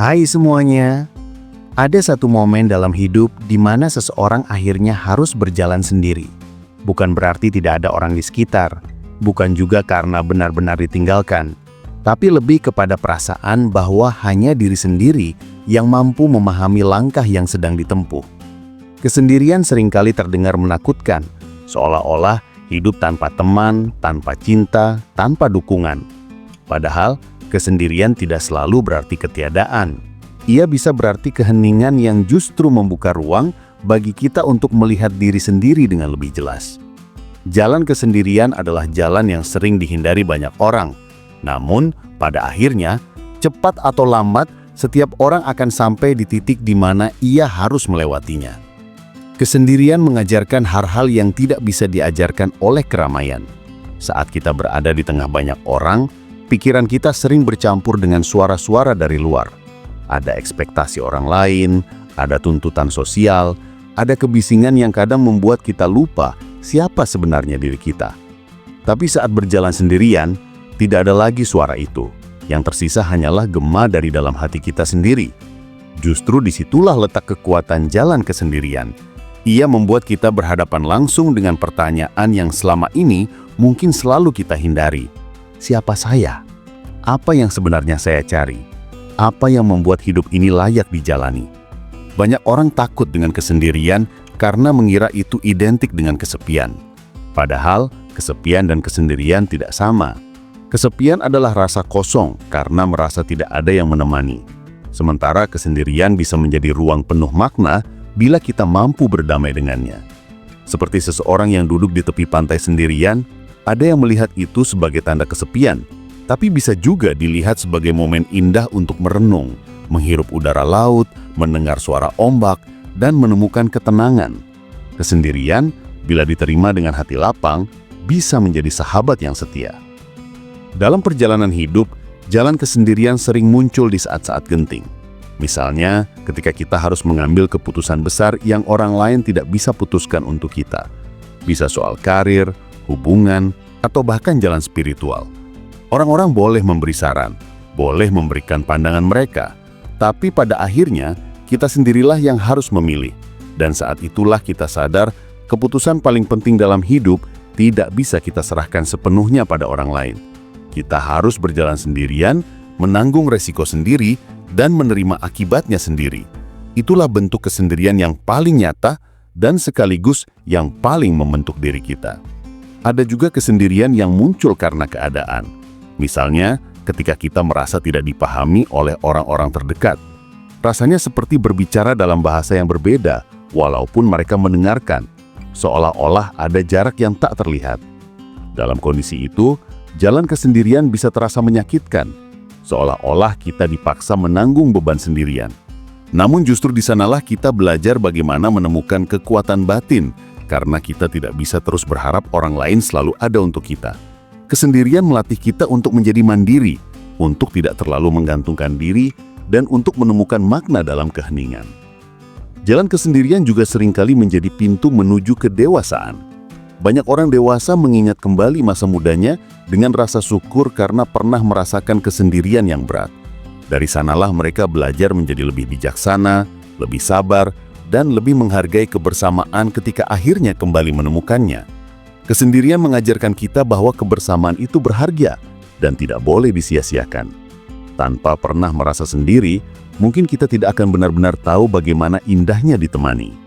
Hai semuanya, ada satu momen dalam hidup di mana seseorang akhirnya harus berjalan sendiri. Bukan berarti tidak ada orang di sekitar, bukan juga karena benar-benar ditinggalkan, tapi lebih kepada perasaan bahwa hanya diri sendiri yang mampu memahami langkah yang sedang ditempuh. Kesendirian seringkali terdengar menakutkan, seolah-olah hidup tanpa teman, tanpa cinta, tanpa dukungan. Padahal, kesendirian tidak selalu berarti ketiadaan. Ia bisa berarti keheningan yang justru membuka ruang bagi kita untuk melihat diri sendiri dengan lebih jelas. Jalan kesendirian adalah jalan yang sering dihindari banyak orang. Namun, pada akhirnya, cepat atau lambat, setiap orang akan sampai di titik di mana ia harus melewatinya. Kesendirian mengajarkan hal-hal yang tidak bisa diajarkan oleh keramaian. Saat kita berada di tengah banyak orang, pikiran kita sering bercampur dengan suara-suara dari luar. Ada ekspektasi orang lain, ada tuntutan sosial, ada kebisingan yang kadang membuat kita lupa siapa sebenarnya diri kita. Tapi saat berjalan sendirian, tidak ada lagi suara itu. Yang tersisa hanyalah gema dari dalam hati kita sendiri. Justru disitulah letak kekuatan jalan kesendirian. Ia membuat kita berhadapan langsung dengan pertanyaan yang selama ini mungkin selalu kita hindari. Siapa saya? Apa yang sebenarnya saya cari? Apa yang membuat hidup ini layak dijalani? Banyak orang takut dengan kesendirian karena mengira itu identik dengan kesepian. Padahal, kesepian dan kesendirian tidak sama. Kesepian adalah rasa kosong karena merasa tidak ada yang menemani. Sementara kesendirian bisa menjadi ruang penuh makna bila kita mampu berdamai dengannya. Seperti seseorang yang duduk di tepi pantai sendirian, ada yang melihat itu sebagai tanda kesepian, tapi bisa juga dilihat sebagai momen indah untuk merenung, menghirup udara laut, mendengar suara ombak, dan menemukan ketenangan. Kesendirian, bila diterima dengan hati lapang, bisa menjadi sahabat yang setia. Dalam perjalanan hidup, jalan kesendirian sering muncul di saat-saat genting. Misalnya, ketika kita harus mengambil keputusan besar yang orang lain tidak bisa putuskan untuk kita. Bisa soal karir, hubungan, atau bahkan jalan spiritual. Orang-orang boleh memberi saran, boleh memberikan pandangan mereka, tapi pada akhirnya kita sendirilah yang harus memilih. Dan saat itulah kita sadar, keputusan paling penting dalam hidup tidak bisa kita serahkan sepenuhnya pada orang lain. Kita harus berjalan sendirian, menanggung resiko sendiri, dan menerima akibatnya sendiri. Itulah bentuk kesendirian yang paling nyata dan sekaligus yang paling membentuk diri kita. Ada juga kesendirian yang muncul karena keadaan. Misalnya, ketika kita merasa tidak dipahami oleh orang-orang terdekat. Rasanya seperti berbicara dalam bahasa yang berbeda, walaupun mereka mendengarkan, seolah-olah ada jarak yang tak terlihat. Dalam kondisi itu, jalan kesendirian bisa terasa menyakitkan, seolah-olah kita dipaksa menanggung beban sendirian. Namun justru di sanalah kita belajar bagaimana menemukan kekuatan batin, karena kita tidak bisa terus berharap orang lain selalu ada untuk kita. Kesendirian melatih kita untuk menjadi mandiri, untuk tidak terlalu menggantungkan diri, dan untuk menemukan makna dalam keheningan. Jalan kesendirian juga seringkali menjadi pintu menuju kedewasaan. Banyak orang dewasa mengingat kembali masa mudanya dengan rasa syukur karena pernah merasakan kesendirian yang berat. Dari sanalah mereka belajar menjadi lebih bijaksana, lebih sabar, dan lebih menghargai kebersamaan ketika akhirnya kembali menemukannya. Kesendirian mengajarkan kita bahwa kebersamaan itu berharga dan tidak boleh disia-siakan. Tanpa pernah merasa sendiri, mungkin kita tidak akan benar-benar tahu bagaimana indahnya ditemani.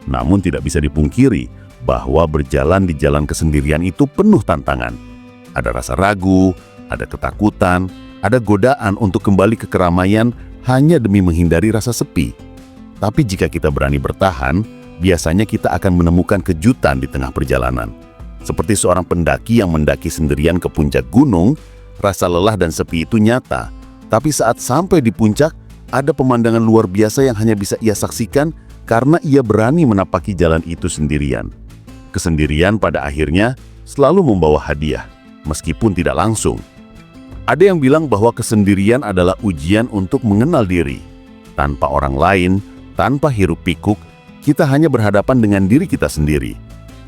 Namun tidak bisa dipungkiri bahwa berjalan di jalan kesendirian itu penuh tantangan. Ada rasa ragu, ada ketakutan, ada godaan untuk kembali ke keramaian hanya demi menghindari rasa sepi. Tapi jika kita berani bertahan, biasanya kita akan menemukan kejutan di tengah perjalanan. Seperti seorang pendaki yang mendaki sendirian ke puncak gunung, rasa lelah dan sepi itu nyata. Tapi saat sampai di puncak, ada pemandangan luar biasa yang hanya bisa ia saksikan karena ia berani menapaki jalan itu sendirian. Kesendirian pada akhirnya selalu membawa hadiah, meskipun tidak langsung. Ada yang bilang bahwa kesendirian adalah ujian untuk mengenal diri. Tanpa orang lain, tanpa hiruk pikuk, kita hanya berhadapan dengan diri kita sendiri.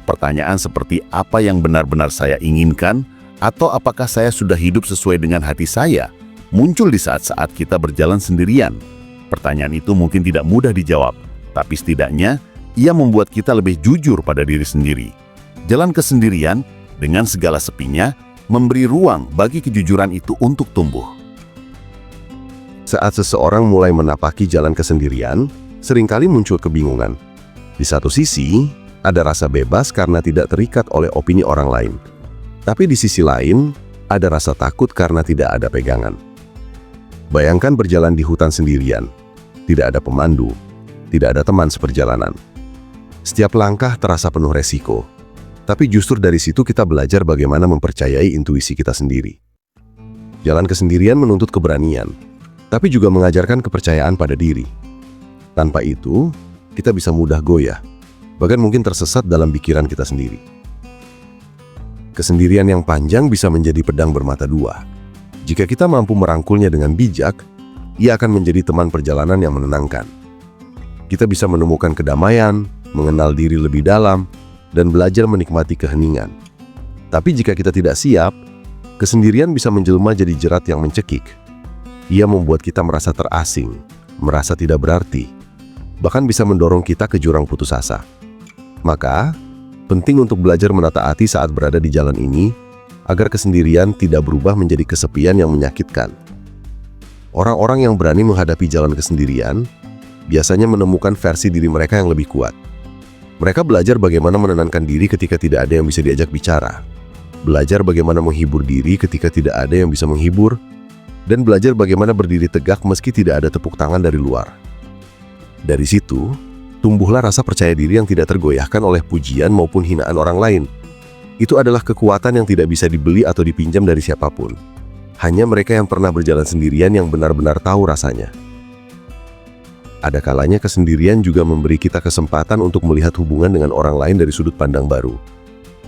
Pertanyaan seperti apa yang benar-benar saya inginkan, atau apakah saya sudah hidup sesuai dengan hati saya, muncul di saat-saat kita berjalan sendirian. Pertanyaan itu mungkin tidak mudah dijawab, tapi setidaknya ia membuat kita lebih jujur pada diri sendiri. Jalan kesendirian, dengan segala sepinya, memberi ruang bagi kejujuran itu untuk tumbuh. Saat seseorang mulai menapaki jalan kesendirian, seringkali muncul kebingungan. Di satu sisi, ada rasa bebas karena tidak terikat oleh opini orang lain. Tapi di sisi lain, ada rasa takut karena tidak ada pegangan. Bayangkan berjalan di hutan sendirian. Tidak ada pemandu, tidak ada teman seperjalanan. Setiap langkah terasa penuh resiko. Tapi justru dari situ kita belajar bagaimana mempercayai intuisi kita sendiri. Jalan kesendirian menuntut keberanian, tapi juga mengajarkan kepercayaan pada diri. Tanpa itu, kita bisa mudah goyah, bahkan mungkin tersesat dalam pikiran kita sendiri. Kesendirian yang panjang bisa menjadi pedang bermata dua. Jika kita mampu merangkulnya dengan bijak, ia akan menjadi teman perjalanan yang menenangkan. Kita bisa menemukan kedamaian, mengenal diri lebih dalam, dan belajar menikmati keheningan. Tapi jika kita tidak siap, kesendirian bisa menjelma jadi jerat yang mencekik. Ia membuat kita merasa terasing, merasa tidak berarti, bahkan bisa mendorong kita ke jurang putus asa. Maka, penting untuk belajar menata hati saat berada di jalan ini, agar kesendirian tidak berubah menjadi kesepian yang menyakitkan. Orang-orang yang berani menghadapi jalan kesendirian, biasanya menemukan versi diri mereka yang lebih kuat. Mereka belajar bagaimana menenangkan diri ketika tidak ada yang bisa diajak bicara. Belajar bagaimana menghibur diri ketika tidak ada yang bisa menghibur. Dan belajar bagaimana berdiri tegak meski tidak ada tepuk tangan dari luar. Dari situ, tumbuhlah rasa percaya diri yang tidak tergoyahkan oleh pujian maupun hinaan orang lain. Itu adalah kekuatan yang tidak bisa dibeli atau dipinjam dari siapapun. Hanya mereka yang pernah berjalan sendirian yang benar-benar tahu rasanya. Ada kalanya kesendirian juga memberi kita kesempatan untuk melihat hubungan dengan orang lain dari sudut pandang baru.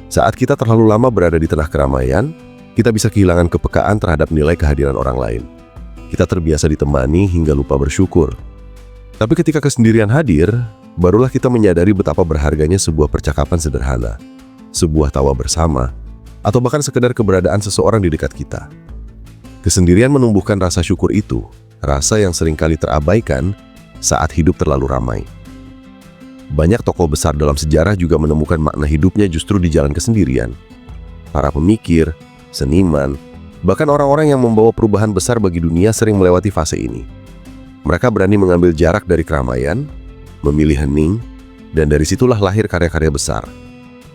Saat kita terlalu lama berada di tengah keramaian, kita bisa kehilangan kepekaan terhadap nilai kehadiran orang lain. Kita terbiasa ditemani hingga lupa bersyukur. Tapi ketika kesendirian hadir, barulah kita menyadari betapa berharganya sebuah percakapan sederhana, sebuah tawa bersama, atau bahkan sekedar keberadaan seseorang di dekat kita. Kesendirian menumbuhkan rasa syukur itu, rasa yang seringkali terabaikan saat hidup terlalu ramai. Banyak tokoh besar dalam sejarah juga menemukan makna hidupnya justru di jalan kesendirian. Para pemikir, seniman, bahkan orang-orang yang membawa perubahan besar bagi dunia sering melewati fase ini. Mereka berani mengambil jarak dari keramaian, memilih hening, dan dari situlah lahir karya-karya besar.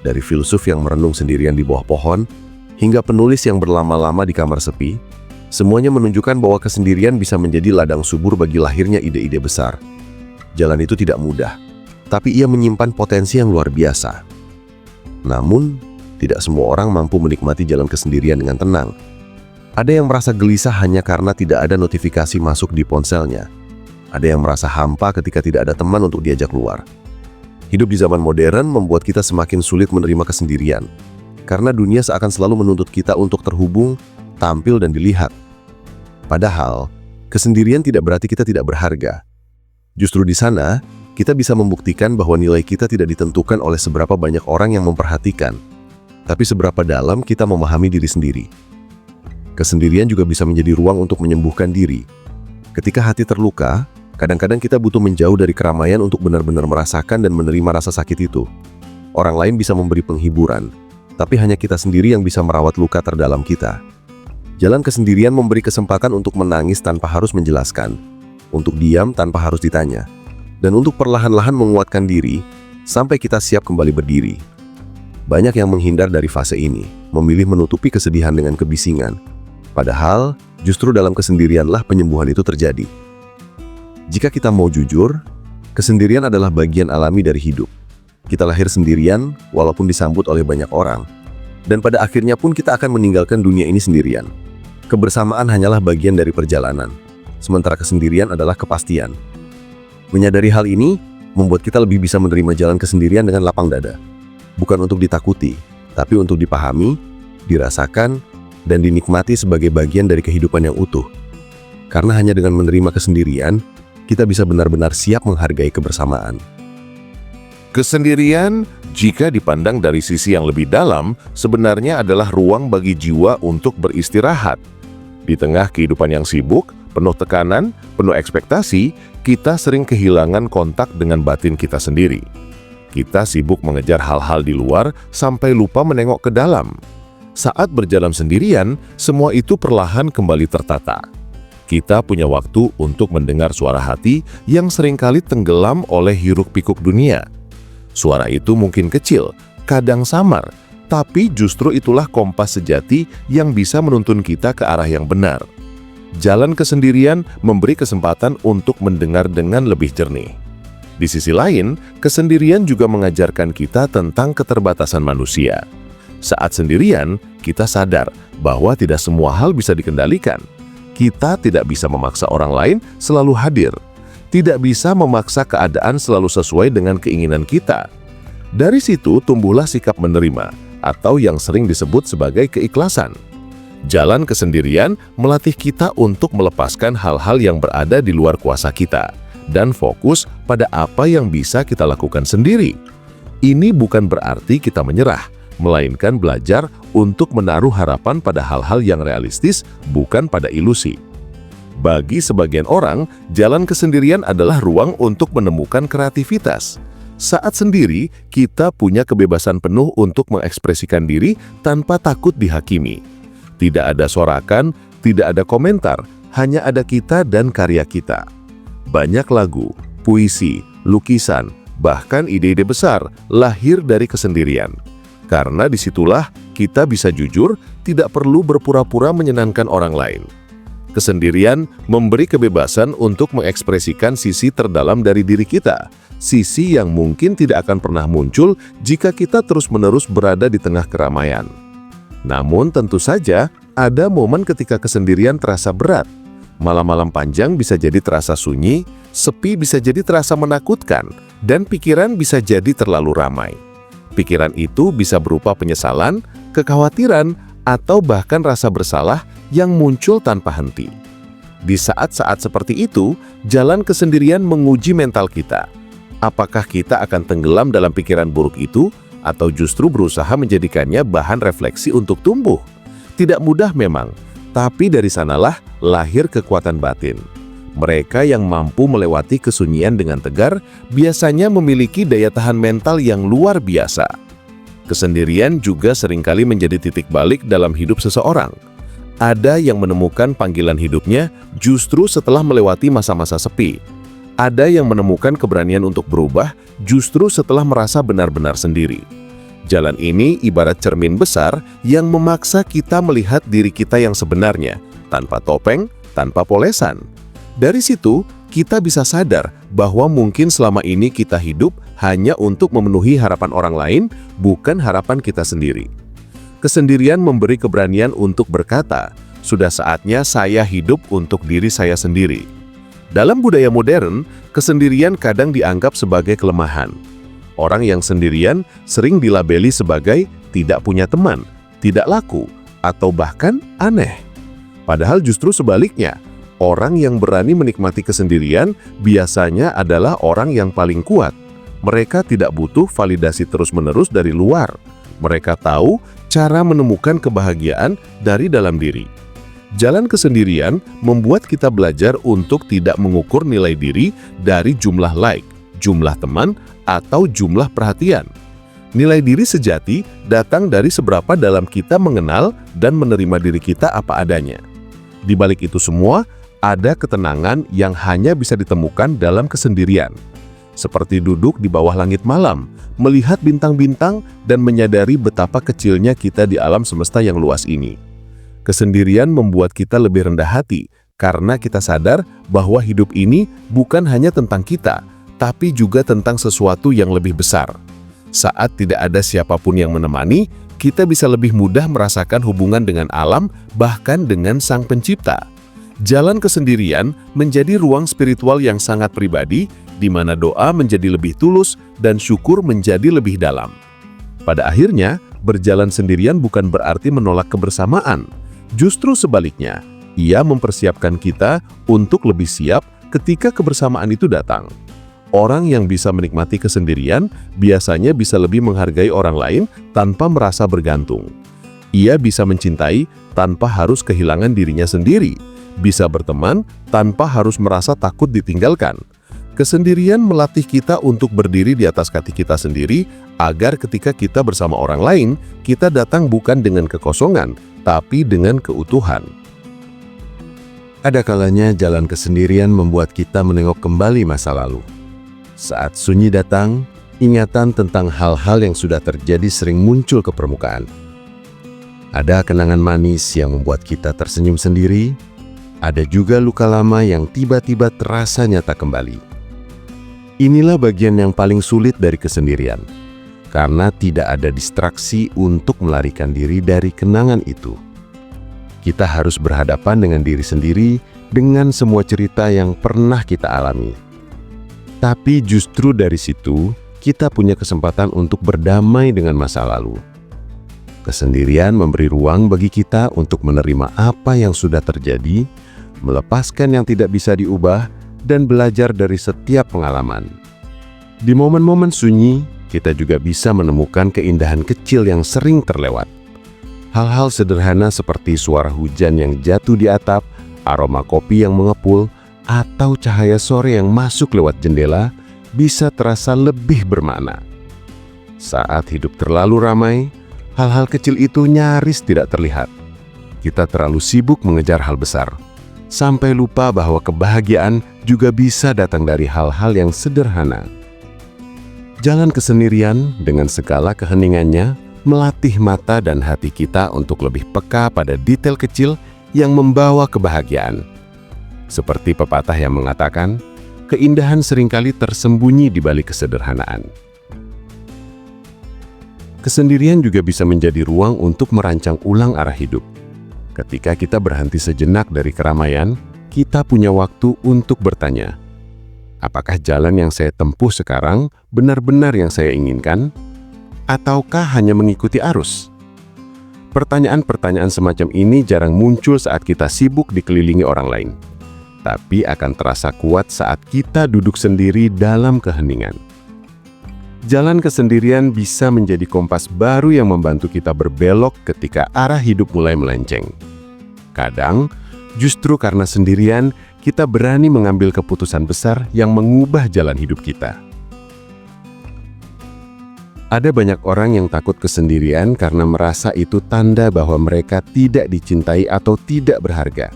Dari filsuf yang merenung sendirian di bawah pohon, hingga penulis yang berlama-lama di kamar sepi, semuanya menunjukkan bahwa kesendirian bisa menjadi ladang subur bagi lahirnya ide-ide besar. Jalan itu tidak mudah, tapi ia menyimpan potensi yang luar biasa. Namun, tidak semua orang mampu menikmati jalan kesendirian dengan tenang. Ada yang merasa gelisah hanya karena tidak ada notifikasi masuk di ponselnya. Ada yang merasa hampa ketika tidak ada teman untuk diajak keluar. Hidup di zaman modern membuat kita semakin sulit menerima kesendirian, karena dunia seakan selalu menuntut kita untuk terhubung, tampil, dan dilihat. Padahal, kesendirian tidak berarti kita tidak berharga. Justru di sana, kita bisa membuktikan bahwa nilai kita tidak ditentukan oleh seberapa banyak orang yang memperhatikan, tapi seberapa dalam kita memahami diri sendiri. Kesendirian juga bisa menjadi ruang untuk menyembuhkan diri. Ketika hati terluka, kadang-kadang kita butuh menjauh dari keramaian untuk benar-benar merasakan dan menerima rasa sakit itu. Orang lain bisa memberi penghiburan, tapi hanya kita sendiri yang bisa merawat luka terdalam kita. Jalan kesendirian memberi kesempatan untuk menangis tanpa harus menjelaskan, untuk diam tanpa harus ditanya, dan untuk perlahan-lahan menguatkan diri sampai kita siap kembali berdiri. Banyak yang menghindar dari fase ini, memilih menutupi kesedihan dengan kebisingan. Padahal, justru dalam kesendirianlah penyembuhan itu terjadi. Jika kita mau jujur, kesendirian adalah bagian alami dari hidup. Kita lahir sendirian, walaupun disambut oleh banyak orang. Dan pada akhirnya pun kita akan meninggalkan dunia ini sendirian. Kebersamaan hanyalah bagian dari perjalanan, sementara kesendirian adalah kepastian. Menyadari hal ini, membuat kita lebih bisa menerima jalan kesendirian dengan lapang dada. Bukan untuk ditakuti, tapi untuk dipahami, dirasakan, dan dinikmati sebagai bagian dari kehidupan yang utuh. Karena hanya dengan menerima kesendirian, kita bisa benar-benar siap menghargai kebersamaan. Kesendirian, jika dipandang dari sisi yang lebih dalam, sebenarnya adalah ruang bagi jiwa untuk beristirahat. Di tengah kehidupan yang sibuk, penuh tekanan, penuh ekspektasi, kita sering kehilangan kontak dengan batin kita sendiri. Kita sibuk mengejar hal-hal di luar sampai lupa menengok ke dalam. Saat berjalan sendirian, semua itu perlahan kembali tertata. Kita punya waktu untuk mendengar suara hati yang seringkali tenggelam oleh hiruk-pikuk dunia. Suara itu mungkin kecil, kadang samar, tapi justru itulah kompas sejati yang bisa menuntun kita ke arah yang benar. Jalan kesendirian memberi kesempatan untuk mendengar dengan lebih jernih. Di sisi lain, kesendirian juga mengajarkan kita tentang keterbatasan manusia. Saat sendirian, kita sadar bahwa tidak semua hal bisa dikendalikan. Kita tidak bisa memaksa orang lain selalu hadir. Tidak bisa memaksa keadaan selalu sesuai dengan keinginan kita. Dari situ tumbuhlah sikap menerima, atau yang sering disebut sebagai keikhlasan. Jalan kesendirian melatih kita untuk melepaskan hal-hal yang berada di luar kuasa kita dan fokus pada apa yang bisa kita lakukan sendiri. Ini bukan berarti kita menyerah, melainkan belajar untuk menaruh harapan pada hal-hal yang realistis, bukan pada ilusi. Bagi sebagian orang, jalan kesendirian adalah ruang untuk menemukan kreativitas. Saat sendiri, kita punya kebebasan penuh untuk mengekspresikan diri tanpa takut dihakimi. Tidak ada sorakan, tidak ada komentar, hanya ada kita dan karya kita. Banyak lagu, puisi, lukisan, bahkan ide-ide besar lahir dari kesendirian. Karena disitulah kita bisa jujur, tidak perlu berpura-pura menyenangkan orang lain. Kesendirian memberi kebebasan untuk mengekspresikan sisi terdalam dari diri kita, sisi yang mungkin tidak akan pernah muncul jika kita terus-menerus berada di tengah keramaian. Namun tentu saja, ada momen ketika kesendirian terasa berat. Malam-malam panjang bisa jadi terasa sunyi, sepi bisa jadi terasa menakutkan, dan pikiran bisa jadi terlalu ramai. Pikiran itu bisa berupa penyesalan, kekhawatiran, atau bahkan rasa bersalah yang muncul tanpa henti. Di saat-saat seperti itu, jalan kesendirian menguji mental kita. Apakah kita akan tenggelam dalam pikiran buruk itu, atau justru berusaha menjadikannya bahan refleksi untuk tumbuh? Tidak mudah memang, tapi dari sanalah lahir kekuatan batin. Mereka yang mampu melewati kesunyian dengan tegar biasanya memiliki daya tahan mental yang luar biasa. Kesendirian juga seringkali menjadi titik balik dalam hidup seseorang. Ada yang menemukan panggilan hidupnya justru setelah melewati masa-masa sepi. Ada yang menemukan keberanian untuk berubah justru setelah merasa benar-benar sendiri. Jalan ini ibarat cermin besar yang memaksa kita melihat diri kita yang sebenarnya, tanpa topeng, tanpa polesan. Dari situ, kita bisa sadar bahwa mungkin selama ini kita hidup hanya untuk memenuhi harapan orang lain, bukan harapan kita sendiri. Kesendirian memberi keberanian untuk berkata, sudah saatnya saya hidup untuk diri saya sendiri. Dalam budaya modern, kesendirian kadang dianggap sebagai kelemahan. Orang yang sendirian sering dilabeli sebagai tidak punya teman, tidak laku, atau bahkan aneh. Padahal justru sebaliknya, orang yang berani menikmati kesendirian biasanya adalah orang yang paling kuat. Mereka tidak butuh validasi terus-menerus dari luar. Mereka tahu cara menemukan kebahagiaan dari dalam diri. Jalan kesendirian membuat kita belajar untuk tidak mengukur nilai diri dari jumlah like, jumlah teman, atau jumlah perhatian. Nilai diri sejati datang dari seberapa dalam kita mengenal dan menerima diri kita apa adanya. Di balik itu semua, ada ketenangan yang hanya bisa ditemukan dalam kesendirian. Seperti duduk di bawah langit malam, melihat bintang-bintang dan menyadari betapa kecilnya kita di alam semesta yang luas ini. Kesendirian membuat kita lebih rendah hati, karena kita sadar bahwa hidup ini bukan hanya tentang kita, tapi juga tentang sesuatu yang lebih besar. Saat tidak ada siapapun yang menemani, kita bisa lebih mudah merasakan hubungan dengan alam, bahkan dengan Sang Pencipta. Jalan kesendirian menjadi ruang spiritual yang sangat pribadi, di mana doa menjadi lebih tulus dan syukur menjadi lebih dalam. Pada akhirnya, berjalan sendirian bukan berarti menolak kebersamaan. Justru sebaliknya, ia mempersiapkan kita untuk lebih siap ketika kebersamaan itu datang. Orang yang bisa menikmati kesendirian biasanya bisa lebih menghargai orang lain tanpa merasa bergantung. Ia bisa mencintai tanpa harus kehilangan dirinya sendiri, bisa berteman tanpa harus merasa takut ditinggalkan. Kesendirian melatih kita untuk berdiri di atas kaki kita sendiri, agar ketika kita bersama orang lain, kita datang bukan dengan kekosongan, tapi dengan keutuhan. Ada kalanya jalan kesendirian membuat kita menengok kembali masa lalu. Saat sunyi datang, ingatan tentang hal-hal yang sudah terjadi sering muncul ke permukaan. Ada kenangan manis yang membuat kita tersenyum sendiri, ada juga luka lama yang tiba-tiba terasa nyata kembali. Inilah bagian yang paling sulit dari kesendirian, karena tidak ada distraksi untuk melarikan diri dari kenangan itu. Kita harus berhadapan dengan diri sendiri dengan semua cerita yang pernah kita alami. Tapi justru dari situ, kita punya kesempatan untuk berdamai dengan masa lalu. Kesendirian memberi ruang bagi kita untuk menerima apa yang sudah terjadi, melepaskan yang tidak bisa diubah, dan belajar dari setiap pengalaman. Di momen-momen sunyi, kita juga bisa menemukan keindahan kecil yang sering terlewat. Hal-hal sederhana seperti suara hujan yang jatuh di atap, aroma kopi yang mengepul, atau cahaya sore yang masuk lewat jendela bisa terasa lebih bermakna. Saat hidup terlalu ramai, hal-hal kecil itu nyaris tidak terlihat. Kita terlalu sibuk mengejar hal besar, sampai lupa bahwa kebahagiaan juga bisa datang dari hal-hal yang sederhana. Jalan kesendirian dengan segala keheningannya melatih mata dan hati kita untuk lebih peka pada detail kecil yang membawa kebahagiaan. Seperti pepatah yang mengatakan, keindahan seringkali tersembunyi di balik kesederhanaan. Kesendirian juga bisa menjadi ruang untuk merancang ulang arah hidup. Ketika kita berhenti sejenak dari keramaian, kita punya waktu untuk bertanya, apakah jalan yang saya tempuh sekarang benar-benar yang saya inginkan? Ataukah hanya mengikuti arus? Pertanyaan-pertanyaan semacam ini jarang muncul saat kita sibuk dikelilingi orang lain, tapi akan terasa kuat saat kita duduk sendiri dalam keheningan. Jalan kesendirian bisa menjadi kompas baru yang membantu kita berbelok ketika arah hidup mulai melenceng. Kadang, justru karena sendirian, kita berani mengambil keputusan besar yang mengubah jalan hidup kita. Ada banyak orang yang takut kesendirian karena merasa itu tanda bahwa mereka tidak dicintai atau tidak berharga.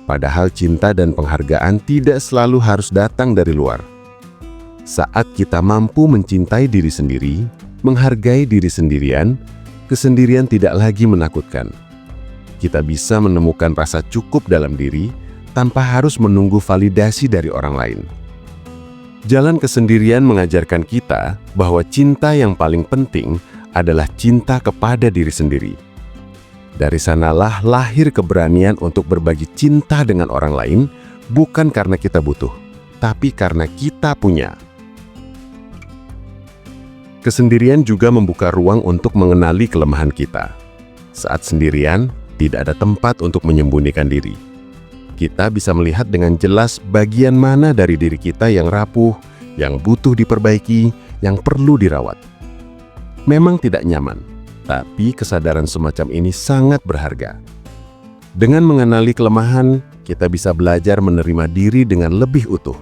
Padahal cinta dan penghargaan tidak selalu harus datang dari luar. Saat kita mampu mencintai diri sendiri, menghargai diri sendirian, kesendirian tidak lagi menakutkan. Kita bisa menemukan rasa cukup dalam diri tanpa harus menunggu validasi dari orang lain. Jalan kesendirian mengajarkan kita bahwa cinta yang paling penting adalah cinta kepada diri sendiri. Dari sanalah lahir keberanian untuk berbagi cinta dengan orang lain, bukan karena kita butuh, tapi karena kita punya. Kesendirian juga membuka ruang untuk mengenali kelemahan kita. Saat sendirian, tidak ada tempat untuk menyembunyikan diri. Kita bisa melihat dengan jelas bagian mana dari diri kita yang rapuh, yang butuh diperbaiki, yang perlu dirawat. Memang tidak nyaman, tapi kesadaran semacam ini sangat berharga. Dengan mengenali kelemahan, kita bisa belajar menerima diri dengan lebih utuh.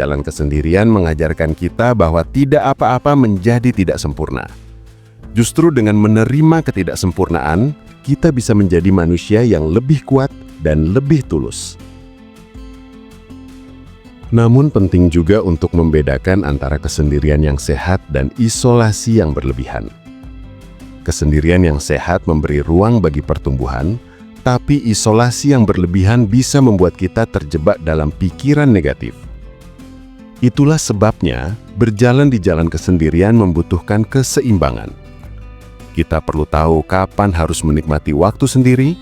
Jalan kesendirian mengajarkan kita bahwa tidak apa-apa menjadi tidak sempurna. Justru dengan menerima ketidaksempurnaan, kita bisa menjadi manusia yang lebih kuat dan lebih tulus. Namun penting juga untuk membedakan antara kesendirian yang sehat dan isolasi yang berlebihan. Kesendirian yang sehat memberi ruang bagi pertumbuhan, tapi isolasi yang berlebihan bisa membuat kita terjebak dalam pikiran negatif. Itulah sebabnya berjalan di jalan kesendirian membutuhkan keseimbangan. Kita perlu tahu kapan harus menikmati waktu sendiri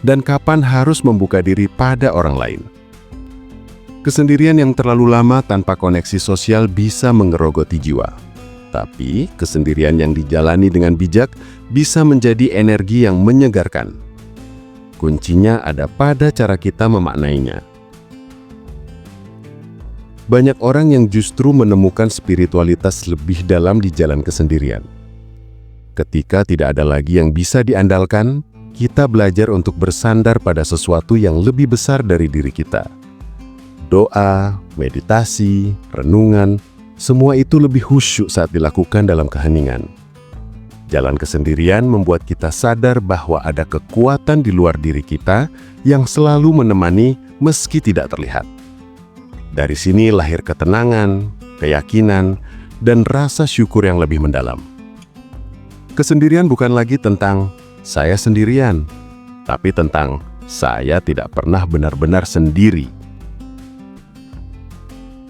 dan kapan harus membuka diri pada orang lain. Kesendirian yang terlalu lama tanpa koneksi sosial bisa mengerogoti jiwa. Tapi kesendirian yang dijalani dengan bijak bisa menjadi energi yang menyegarkan. Kuncinya ada pada cara kita memaknainya. Banyak orang yang justru menemukan spiritualitas lebih dalam di jalan kesendirian. Ketika tidak ada lagi yang bisa diandalkan, kita belajar untuk bersandar pada sesuatu yang lebih besar dari diri kita. Doa, meditasi, renungan, semua itu lebih khusyuk saat dilakukan dalam keheningan. Jalan kesendirian membuat kita sadar bahwa ada kekuatan di luar diri kita yang selalu menemani meski tidak terlihat. Dari sini lahir ketenangan, keyakinan, dan rasa syukur yang lebih mendalam. Kesendirian bukan lagi tentang saya sendirian, tapi tentang saya tidak pernah benar-benar sendiri.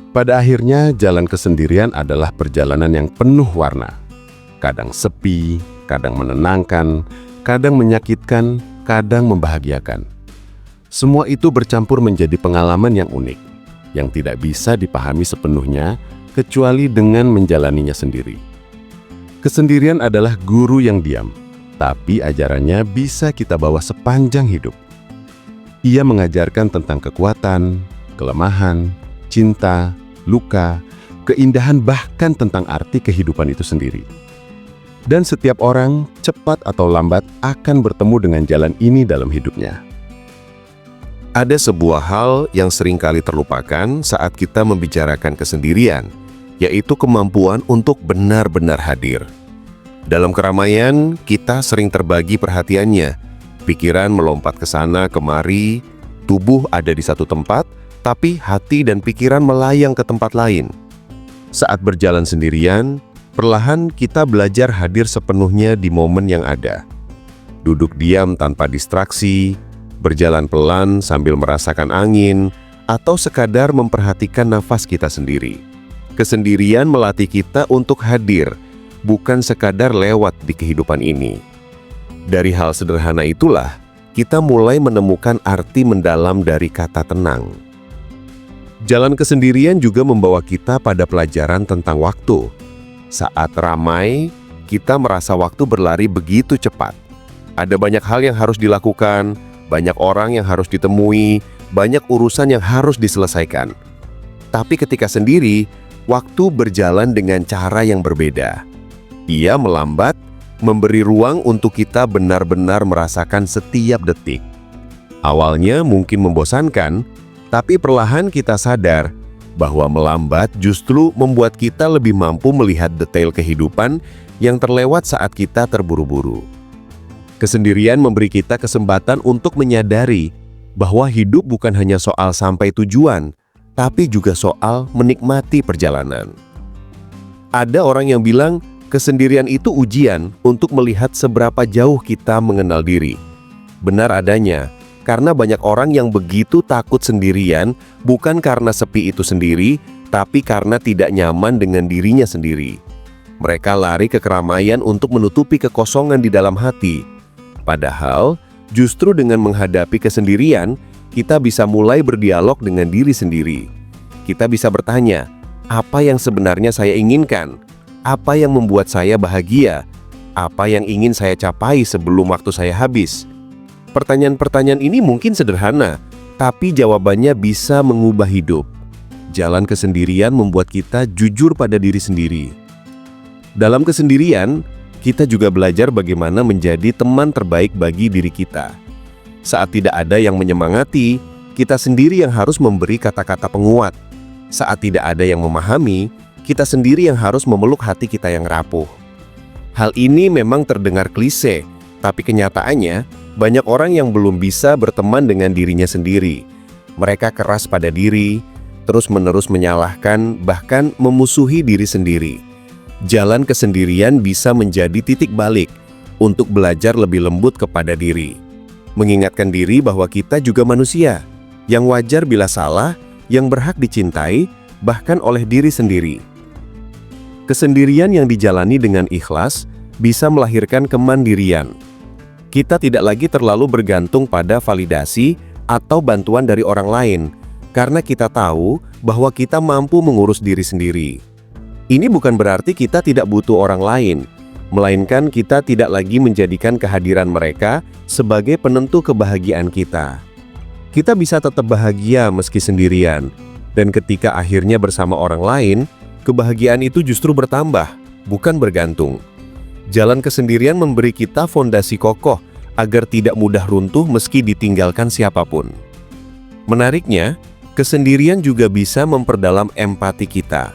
Pada akhirnya, jalan kesendirian adalah perjalanan yang penuh warna. Kadang sepi, kadang menenangkan, kadang menyakitkan, kadang membahagiakan. Semua itu bercampur menjadi pengalaman yang unik, yang tidak bisa dipahami sepenuhnya kecuali dengan menjalaninya sendiri. Kesendirian adalah guru yang diam, tapi ajarannya bisa kita bawa sepanjang hidup. Ia mengajarkan tentang kekuatan, kelemahan, cinta, luka, keindahan, bahkan tentang arti kehidupan itu sendiri. Dan setiap orang, cepat atau lambat, akan bertemu dengan jalan ini dalam hidupnya. Ada sebuah hal yang seringkali terlupakan saat kita membicarakan kesendirian, yaitu kemampuan untuk benar-benar hadir. Dalam keramaian, kita sering terbagi perhatiannya. Pikiran melompat ke sana kemari, tubuh ada di satu tempat, tapi hati dan pikiran melayang ke tempat lain. Saat berjalan sendirian, perlahan kita belajar hadir sepenuhnya di momen yang ada. Duduk diam tanpa distraksi, berjalan pelan sambil merasakan angin, atau sekadar memperhatikan nafas kita sendiri. Kesendirian melatih kita untuk hadir, bukan sekadar lewat di kehidupan ini. Dari hal sederhana itulah, kita mulai menemukan arti mendalam dari kata tenang. Jalan kesendirian juga membawa kita pada pelajaran tentang waktu. Saat ramai, kita merasa waktu berlari begitu cepat. Ada banyak hal yang harus dilakukan, banyak orang yang harus ditemui, banyak urusan yang harus diselesaikan. Tapi ketika sendiri, waktu berjalan dengan cara yang berbeda. Ia melambat, memberi ruang untuk kita benar-benar merasakan setiap detik. Awalnya mungkin membosankan, tapi perlahan kita sadar bahwa melambat justru membuat kita lebih mampu melihat detail kehidupan yang terlewat saat kita terburu-buru. Kesendirian memberi kita kesempatan untuk menyadari bahwa hidup bukan hanya soal sampai tujuan, tapi juga soal menikmati perjalanan. Ada orang yang bilang kesendirian itu ujian untuk melihat seberapa jauh kita mengenal diri. Benar adanya, karena banyak orang yang begitu takut sendirian bukan karena sepi itu sendiri, tapi karena tidak nyaman dengan dirinya sendiri. Mereka lari ke keramaian untuk menutupi kekosongan di dalam hati. Padahal, justru dengan menghadapi kesendirian, kita bisa mulai berdialog dengan diri sendiri. Kita bisa bertanya, apa yang sebenarnya saya inginkan? Apa yang membuat saya bahagia? Apa yang ingin saya capai sebelum waktu saya habis? Pertanyaan-pertanyaan ini mungkin sederhana, tapi jawabannya bisa mengubah hidup. Jalan kesendirian membuat kita jujur pada diri sendiri. Dalam kesendirian, kita juga belajar bagaimana menjadi teman terbaik bagi diri kita. Saat tidak ada yang menyemangati, kita sendiri yang harus memberi kata-kata penguat. Saat tidak ada yang memahami, kita sendiri yang harus memeluk hati kita yang rapuh. Hal ini memang terdengar klise, tapi kenyataannya banyak orang yang belum bisa berteman dengan dirinya sendiri. Mereka keras pada diri, terus-menerus menyalahkan, bahkan memusuhi diri sendiri. Jalan kesendirian bisa menjadi titik balik untuk belajar lebih lembut kepada diri. Mengingatkan diri bahwa kita juga manusia, yang wajar bila salah, yang berhak dicintai, bahkan oleh diri sendiri. Kesendirian yang dijalani dengan ikhlas bisa melahirkan kemandirian. Kita tidak lagi terlalu bergantung pada validasi atau bantuan dari orang lain, karena kita tahu bahwa kita mampu mengurus diri sendiri. Ini bukan berarti kita tidak butuh orang lain, melainkan kita tidak lagi menjadikan kehadiran mereka sebagai penentu kebahagiaan kita. Kita bisa tetap bahagia meski sendirian, dan ketika akhirnya bersama orang lain, kebahagiaan itu justru bertambah, bukan bergantung. Jalan kesendirian memberi kita fondasi kokoh agar tidak mudah runtuh meski ditinggalkan siapapun. Menariknya, kesendirian juga bisa memperdalam empati kita.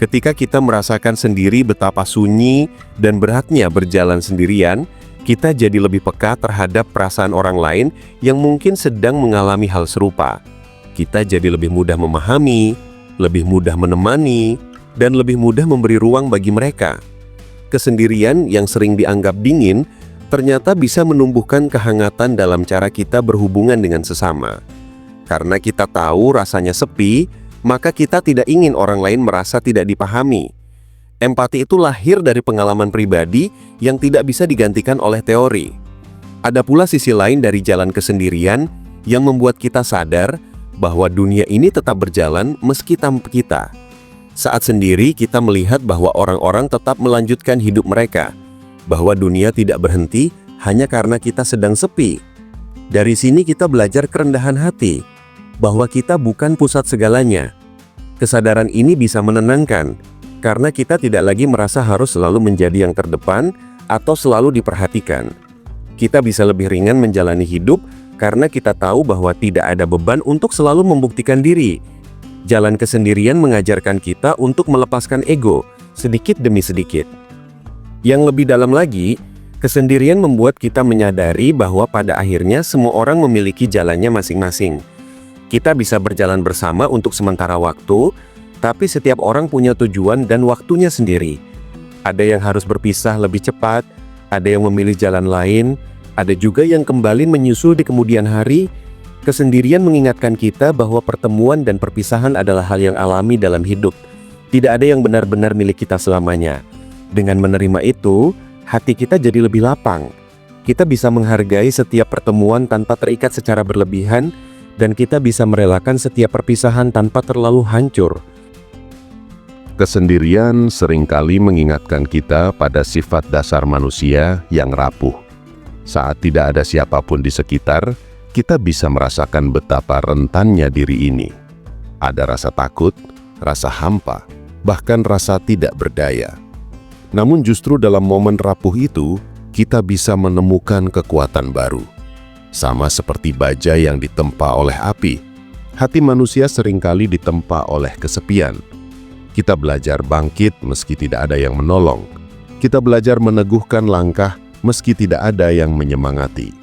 Ketika kita merasakan sendiri betapa sunyi dan beratnya berjalan sendirian, kita jadi lebih peka terhadap perasaan orang lain yang mungkin sedang mengalami hal serupa. Kita jadi lebih mudah memahami, lebih mudah menemani, dan lebih mudah memberi ruang bagi mereka. Kesendirian yang sering dianggap dingin ternyata bisa menumbuhkan kehangatan dalam cara kita berhubungan dengan sesama. Karena kita tahu rasanya sepi, maka kita tidak ingin orang lain merasa tidak dipahami. Empati itu lahir dari pengalaman pribadi yang tidak bisa digantikan oleh teori. Ada pula sisi lain dari jalan kesendirian yang membuat kita sadar bahwa dunia ini tetap berjalan meski tanpa kita. Saat sendiri, kita melihat bahwa orang-orang tetap melanjutkan hidup mereka, bahwa dunia tidak berhenti hanya karena kita sedang sepi. Dari sini kita belajar kerendahan hati, bahwa kita bukan pusat segalanya. Kesadaran ini bisa menenangkan, karena kita tidak lagi merasa harus selalu menjadi yang terdepan atau selalu diperhatikan. Kita bisa lebih ringan menjalani hidup karena kita tahu bahwa tidak ada beban untuk selalu membuktikan diri. Jalan kesendirian mengajarkan kita untuk melepaskan ego sedikit demi sedikit. Yang lebih dalam lagi, kesendirian membuat kita menyadari bahwa pada akhirnya semua orang memiliki jalannya masing-masing. Kita bisa berjalan bersama untuk sementara waktu, tapi setiap orang punya tujuan dan waktunya sendiri. Ada yang harus berpisah lebih cepat, ada yang memilih jalan lain, ada juga yang kembali menyusul di kemudian hari. Kesendirian mengingatkan kita bahwa pertemuan dan perpisahan adalah hal yang alami dalam hidup. Tidak ada yang benar-benar milik kita selamanya. Dengan menerima itu, hati kita jadi lebih lapang. Kita bisa menghargai setiap pertemuan tanpa terikat secara berlebihan, dan kita bisa merelakan setiap perpisahan tanpa terlalu hancur. Kesendirian seringkali mengingatkan kita pada sifat dasar manusia yang rapuh. Saat tidak ada siapapun di sekitar, kita bisa merasakan betapa rentannya diri ini. Ada rasa takut, rasa hampa, bahkan rasa tidak berdaya. Namun justru dalam momen rapuh itu, kita bisa menemukan kekuatan baru. Sama seperti baja yang ditempa oleh api, hati manusia seringkali ditempa oleh kesepian. Kita belajar bangkit meski tidak ada yang menolong. Kita belajar meneguhkan langkah meski tidak ada yang menyemangati.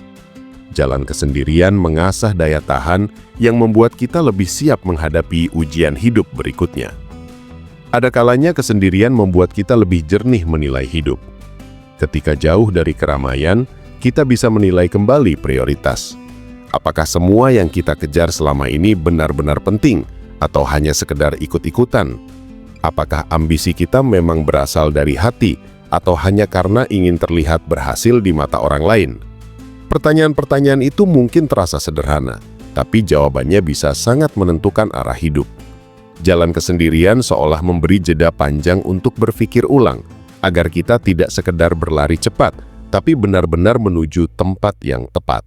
Jalan kesendirian mengasah daya tahan yang membuat kita lebih siap menghadapi ujian hidup berikutnya. Ada kalanya kesendirian membuat kita lebih jernih menilai hidup. Ketika jauh dari keramaian, kita bisa menilai kembali prioritas. Apakah semua yang kita kejar selama ini benar-benar penting atau hanya sekedar ikut-ikutan? Apakah ambisi kita memang berasal dari hati atau hanya karena ingin terlihat berhasil di mata orang lain? Pertanyaan-pertanyaan itu mungkin terasa sederhana, tapi jawabannya bisa sangat menentukan arah hidup. Jalan kesendirian seolah memberi jeda panjang untuk berpikir ulang, agar kita tidak sekedar berlari cepat, tapi benar-benar menuju tempat yang tepat.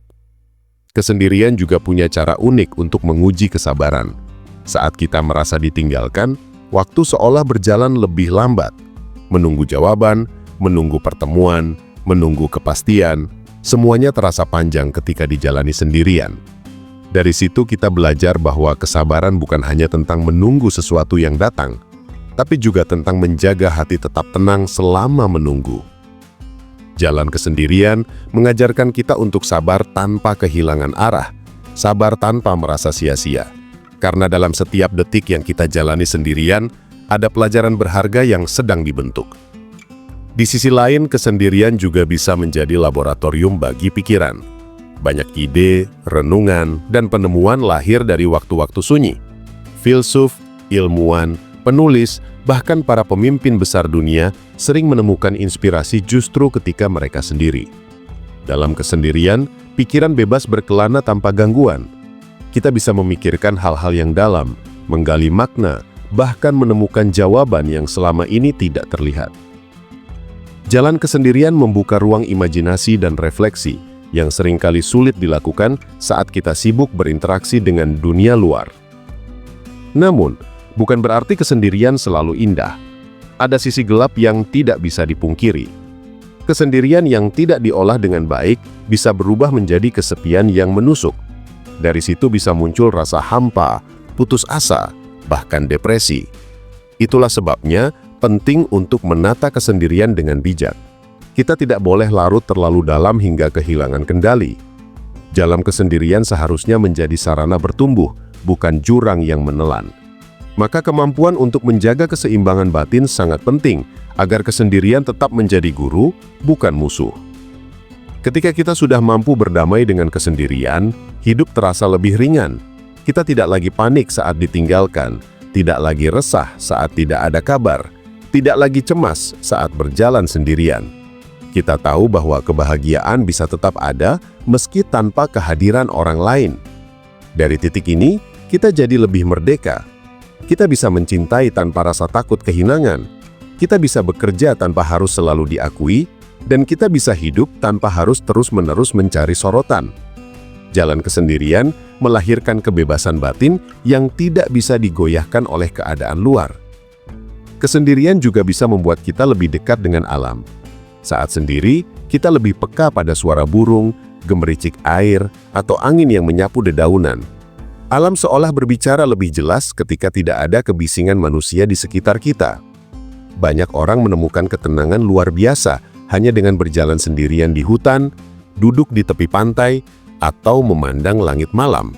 Kesendirian juga punya cara unik untuk menguji kesabaran. Saat kita merasa ditinggalkan, waktu seolah berjalan lebih lambat. Menunggu jawaban, menunggu pertemuan, menunggu kepastian, semuanya terasa panjang ketika dijalani sendirian. Dari situ kita belajar bahwa kesabaran bukan hanya tentang menunggu sesuatu yang datang, tapi juga tentang menjaga hati tetap tenang selama menunggu. Jalan kesendirian mengajarkan kita untuk sabar tanpa kehilangan arah, sabar tanpa merasa sia-sia. Karena dalam setiap detik yang kita jalani sendirian, ada pelajaran berharga yang sedang dibentuk. Di sisi lain, kesendirian juga bisa menjadi laboratorium bagi pikiran. Banyak ide, renungan, dan penemuan lahir dari waktu-waktu sunyi. Filsuf, ilmuwan, penulis, bahkan para pemimpin besar dunia sering menemukan inspirasi justru ketika mereka sendiri. Dalam kesendirian, pikiran bebas berkelana tanpa gangguan. Kita bisa memikirkan hal-hal yang dalam, menggali makna, bahkan menemukan jawaban yang selama ini tidak terlihat. Jalan kesendirian membuka ruang imajinasi dan refleksi yang seringkali sulit dilakukan saat kita sibuk berinteraksi dengan dunia luar. Namun, bukan berarti kesendirian selalu indah. Ada sisi gelap yang tidak bisa dipungkiri. Kesendirian yang tidak diolah dengan baik bisa berubah menjadi kesepian yang menusuk. Dari situ bisa muncul rasa hampa, putus asa, bahkan depresi. Itulah sebabnya penting untuk menata kesendirian dengan bijak. Kita tidak boleh larut terlalu dalam hingga kehilangan kendali. Dalam kesendirian seharusnya menjadi sarana bertumbuh, bukan jurang yang menelan. Maka kemampuan untuk menjaga keseimbangan batin sangat penting, agar kesendirian tetap menjadi guru, bukan musuh. Ketika kita sudah mampu berdamai dengan kesendirian, hidup terasa lebih ringan. Kita tidak lagi panik saat ditinggalkan, tidak lagi resah saat tidak ada kabar, tidak lagi cemas saat berjalan sendirian. Kita tahu bahwa kebahagiaan bisa tetap ada meski tanpa kehadiran orang lain. Dari titik ini, kita jadi lebih merdeka. Kita bisa mencintai tanpa rasa takut kehilangan. Kita bisa bekerja tanpa harus selalu diakui, dan kita bisa hidup tanpa harus terus-menerus mencari sorotan. Jalan kesendirian melahirkan kebebasan batin yang tidak bisa digoyahkan oleh keadaan luar. Kesendirian juga bisa membuat kita lebih dekat dengan alam. Saat sendiri, kita lebih peka pada suara burung, gemericik air, atau angin yang menyapu dedaunan. Alam seolah berbicara lebih jelas ketika tidak ada kebisingan manusia di sekitar kita. Banyak orang menemukan ketenangan luar biasa hanya dengan berjalan sendirian di hutan, duduk di tepi pantai, atau memandang langit malam.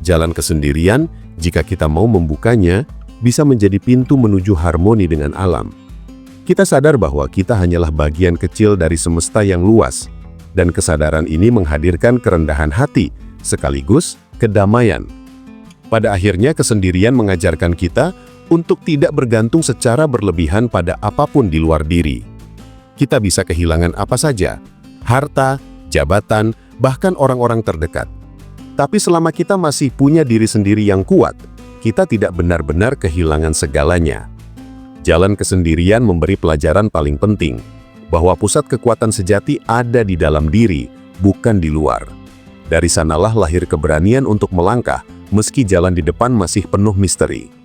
Jalan kesendirian, jika kita mau membukanya, bisa menjadi pintu menuju harmoni dengan alam. Kita sadar bahwa kita hanyalah bagian kecil dari semesta yang luas, dan kesadaran ini menghadirkan kerendahan hati, sekaligus kedamaian. Pada akhirnya, kesendirian mengajarkan kita untuk tidak bergantung secara berlebihan pada apapun di luar diri. Kita bisa kehilangan apa saja, harta, jabatan, bahkan orang-orang terdekat. Tapi selama kita masih punya diri sendiri yang kuat, kita tidak benar-benar kehilangan segalanya. Jalan kesendirian memberi pelajaran paling penting, bahwa pusat kekuatan sejati ada di dalam diri, bukan di luar. Dari sanalah lahir keberanian untuk melangkah, meski jalan di depan masih penuh misteri.